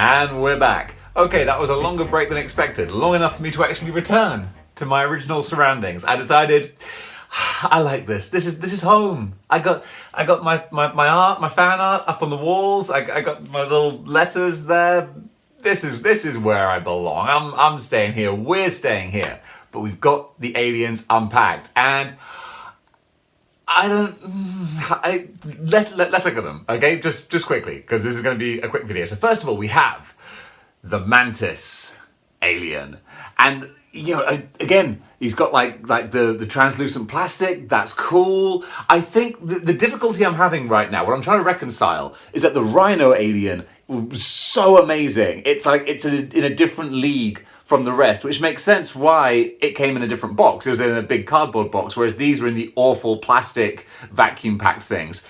And we're back. Okay, that was a longer break than expected. Long enough for me to actually return to my original surroundings. I decided, I like this. This is home. I got my art, my fan art up on the walls. I got my little letters there. This is where I belong. I'm staying here. We're staying here. But we've got the aliens unpacked, and let's look at them, okay? Just quickly, because this is going to be a quick video. So first of all, we have the Mantis Alien, and again, he's got like the translucent plastic. That's cool. I think the difficulty I'm having right now, what I'm trying to reconcile, is that the Rhino Alien was so amazing. It's like it's in a different league from the rest, which makes sense why it came in a different box. It was in a big cardboard box, whereas these were in the awful plastic vacuum packed things.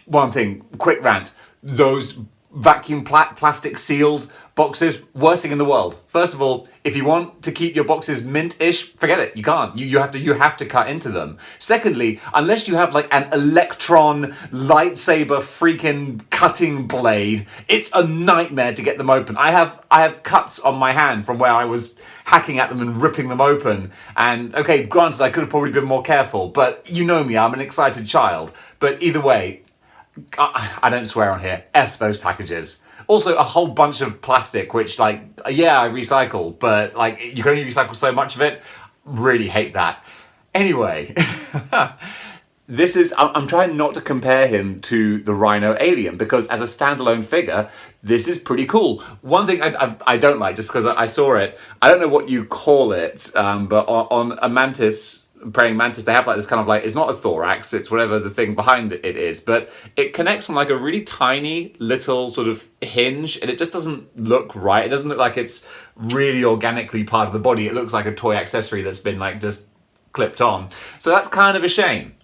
One thing, quick rant, those vacuum plastic sealed boxes, worst thing in the world. First of all, if you want to keep your boxes mint-ish, forget it. You can't. You have to cut into them. Secondly, unless you have like an electron lightsaber freaking cutting blade, it's a nightmare to get them open. I have cuts on my hand from where I was hacking at them and ripping them open. And okay, granted, I could have probably been more careful, but you know me, I'm an excited child. But either way, I don't swear on here. F those packages. Also, a whole bunch of plastic, which I recycle, but like you can only recycle so much of it. Really hate that. Anyway, I'm trying not to compare him to the Rhino Alien, because as a standalone figure, this is pretty cool. One thing I don't like, just because I saw it, I don't know what you call it, but on a praying mantis, they have like this kind of like, it's not a thorax, it's whatever the thing behind it is, but it connects on like a really tiny little sort of hinge, and it just doesn't look right. It doesn't look like it's really organically part of the body. It looks like a toy accessory that's been like just clipped on. So that's kind of a shame.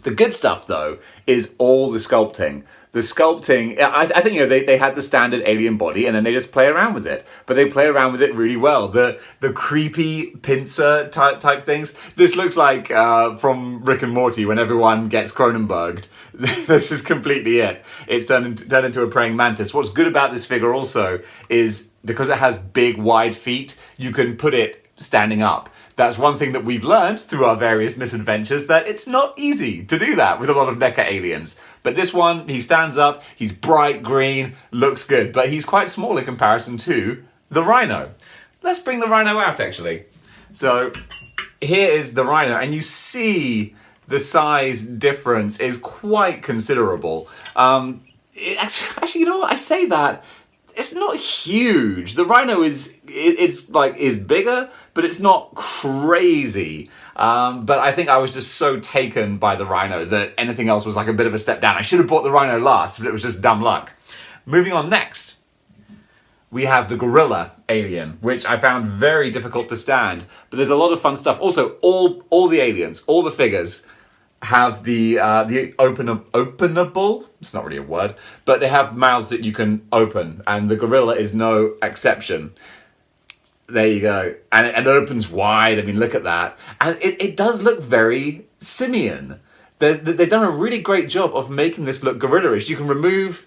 The good stuff though is all the sculpting. The sculpting, I think, they had the standard alien body and then they just play around with it. But they play around with it really well. The creepy pincer type things. This looks like from Rick and Morty when everyone gets Cronenberged. This is completely it. It's turned into a praying mantis. What's good about this figure also is because it has big, wide feet, you can put it standing up. That's one thing that we've learned through our various misadventures, that it's not easy to do that with a lot of Neca aliens. But this one, he stands up, he's bright green, looks good, but he's quite small in comparison to the Rhino. Let's bring the Rhino out, actually. So here is the Rhino, and you see the size difference is quite considerable. Actually, you know what? I say that. It's not huge. The Rhino is bigger, but it's not crazy. But I think I was just so taken by the Rhino that anything else was like a bit of a step down. I should have bought the Rhino last, but it was just dumb luck. Moving on next, we have the Gorilla Alien, which I found very difficult to stand. But there's a lot of fun stuff. Also, all the aliens, all the figures, have the openable, it's not really a word, but they have mouths that you can open, and the gorilla is no exception. There you go. And it opens wide. I mean, look at that. And it does look very simian. They've done a really great job of making this look gorilla-ish. You can remove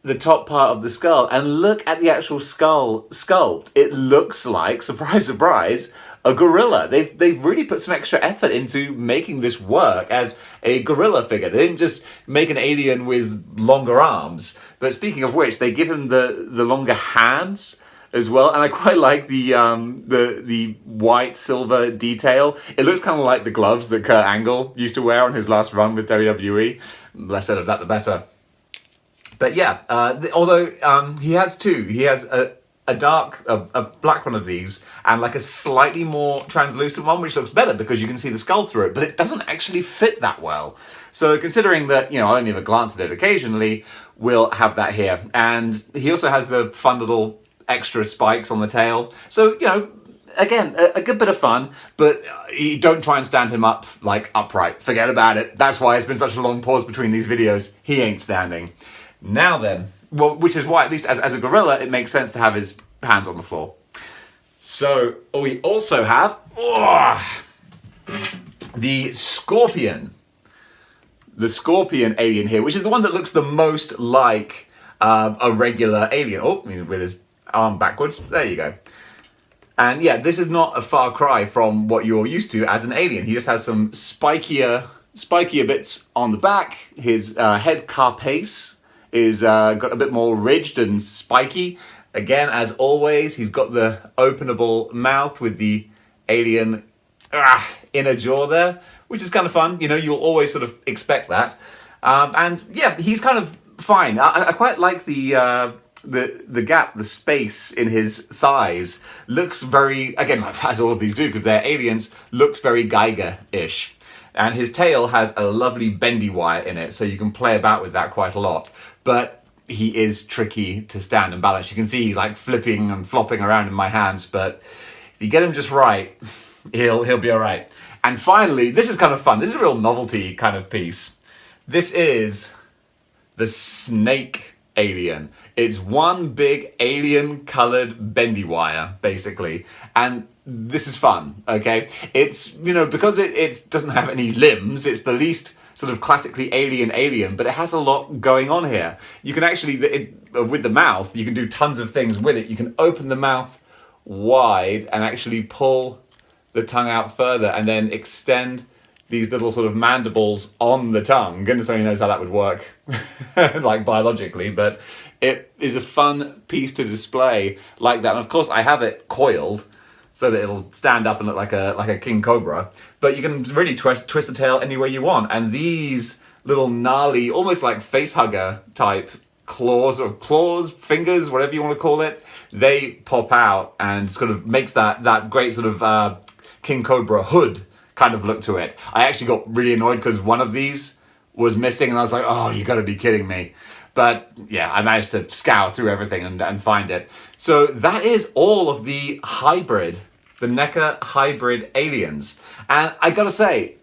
the top part of the skull and look at the actual skull sculpt. It looks like, surprise, surprise, a gorilla. They've really put some extra effort into making this work as a gorilla figure. They didn't just make an alien with longer arms. But speaking of which, they give him the longer hands as well, and I quite like the white silver detail. It looks kind of like the gloves that Kurt Angle used to wear on his last run with WWE. Less said of that, the better. But yeah, although he has two. He has a black one of these and like a slightly more translucent one, which looks better because you can see the skull through it, but it doesn't actually fit that well. So considering that, I only have a glance at it occasionally, we'll have that here. And he also has the fun little extra spikes on the tail. So, again, a good bit of fun, but you don't try and stand him up like upright. Forget about it. That's why it's been such a long pause between these videos. He ain't standing. Now then, well, which is why, at least as a gorilla, it makes sense to have his hands on the floor. So we also have the Scorpion. The Scorpion alien here, which is the one that looks the most like a regular alien. Oh, with his arm backwards. There you go. And yeah, this is not a far cry from what you're used to as an alien. He just has some spikier bits on the back. His head carapace is got a bit more ridged and spiky. Again, as always, he's got the openable mouth with the alien inner jaw there, which is kind of fun. You know, you'll always sort of expect that. And yeah, he's kind of fine. I quite like the gap, the space in his thighs looks very, again, as all of these do, because they're aliens, looks very Geiger-ish. And his tail has a lovely bendy wire in it, so you can play about with that quite a lot. But he is tricky to stand and balance. You can see he's like flipping and flopping around in my hands, but if you get him just right, he'll be all right. And finally, this is kind of fun. This is a real novelty kind of piece. This is the snake alien. It's one big alien colored bendy wire, basically. And this is fun, okay? It's, you know, because it doesn't have any limbs, it's the least sort of classically alien, but it has a lot going on here. You can actually, with the mouth, you can do tons of things with it. You can open the mouth wide and actually pull the tongue out further and then extend these little sort of mandibles on the tongue. Goodness only knows how that would work, like biologically, but it is a fun piece to display like that. And of course I have it coiled so that it'll stand up and look like a king cobra, but you can really twist the tail any way you want. And these little gnarly, almost like face hugger type claws, fingers, whatever you want to call it, they pop out and sort of makes that great sort of king cobra hood kind of look to it. I actually got really annoyed because one of these was missing and I was like, oh, you gotta be kidding me. But yeah, I managed to scour through everything and find it. So that is all of the Neca hybrid aliens. And I gotta say,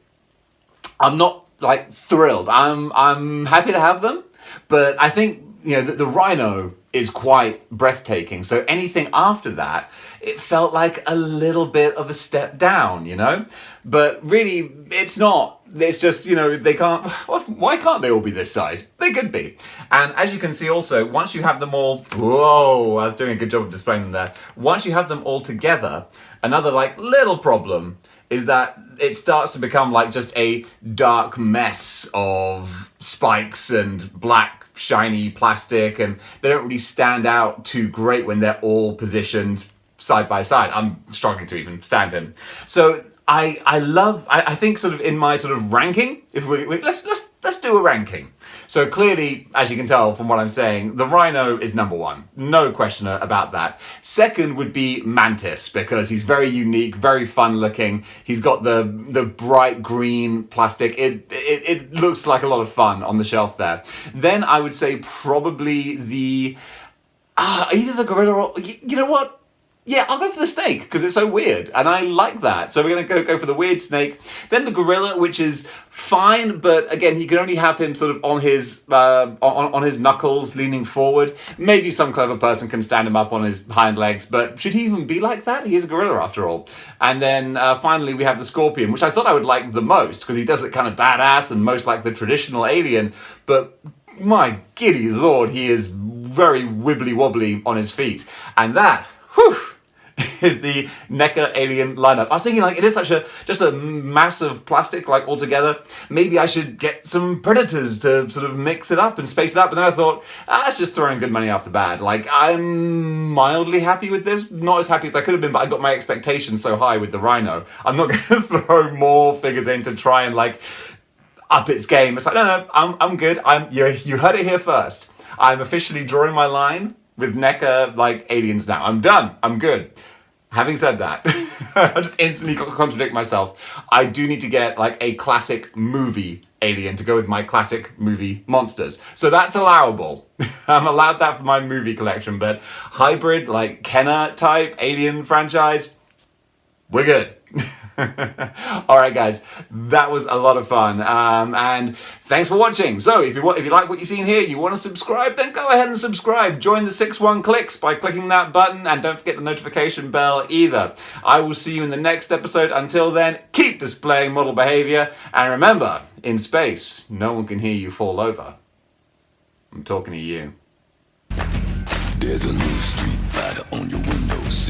I'm not like thrilled. I'm happy to have them, but I think, you know, the Rhino is quite breathtaking. So anything after that, it felt like a little bit of a step down, you know? But really, it's not. It's just, you know, they can't, why can't they all be this size? They could be. And as you can see also, once you have them all, whoa, I was doing a good job of displaying them there. Once you have them all together, another like little problem is that it starts to become like just a dark mess of spikes and black shiny plastic, and they don't really stand out too great when they're all positioned side by side. I'm struggling to even stand him. So I think sort of in my sort of ranking, if let's do a ranking. So clearly, as you can tell from what I'm saying, the Rhino is number one. No question about that. Second would be Mantis, because he's very unique, very fun looking. He's got the bright green plastic. It looks like a lot of fun on the shelf there. Then I would say probably either the gorilla or, you know what? Yeah, I'll go for the snake because it's so weird and I like that. So we're going to go for the weird snake. Then the gorilla, which is fine, but again, he can only have him sort of on his on his knuckles leaning forward. Maybe some clever person can stand him up on his hind legs, but should he even be like that? He is a gorilla after all. And then finally we have the scorpion, which I thought I would like the most because he does look kind of badass and most like the traditional alien, but my giddy lord, he is very wibbly wobbly on his feet. And that, whew, is the Neca alien lineup. I was thinking, like, it is just a massive plastic, like, altogether. Maybe I should get some predators to sort of mix it up and space it up. And then I thought, that's just throwing good money after bad. Like, I'm mildly happy with this. Not as happy as I could have been, but I got my expectations so high with the Rhino. I'm not going to throw more figures in to try and, like, up its game. It's like, no, I'm good. You heard it here first. I'm officially drawing my line with Neca, like, aliens now. I'm done. I'm good. Having said that, I just instantly contradict myself. I do need to get like a classic movie alien to go with my classic movie monsters. So that's allowable. I'm allowed that for my movie collection, but hybrid, like Kenner type alien franchise, we're good. All right, guys, that was a lot of fun, and thanks for watching. So if you like what you've seen here, you want to subscribe, then go ahead and subscribe. Join the 6-1 clicks by clicking that button, and don't forget the notification bell either. I will see you in the next episode. Until then, keep displaying model behavior, and remember, in space, no one can hear you fall over. I'm talking to you. There's a new Street Fighter on your windowsill.